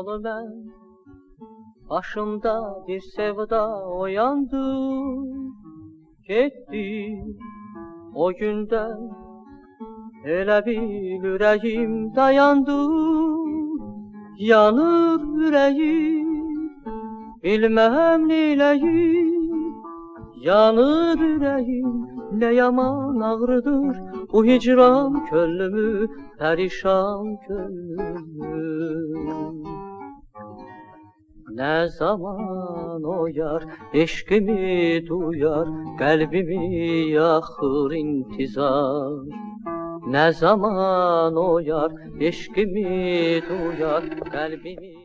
yolu mən. Başımda bir sevda oyandı, getdi o gündən. Elə bil ürəyim dayandı, yanır ürəyim, bilməm neyləyim. Yanır ürəyim, nə yaman ağrıdır bu hicran könlümü, pərişan könlümü. Nə zaman o yar eşqimi duyar, qəlbimi yaxır intizar. Nə zaman o yar eşqimi duyar, qəlbimi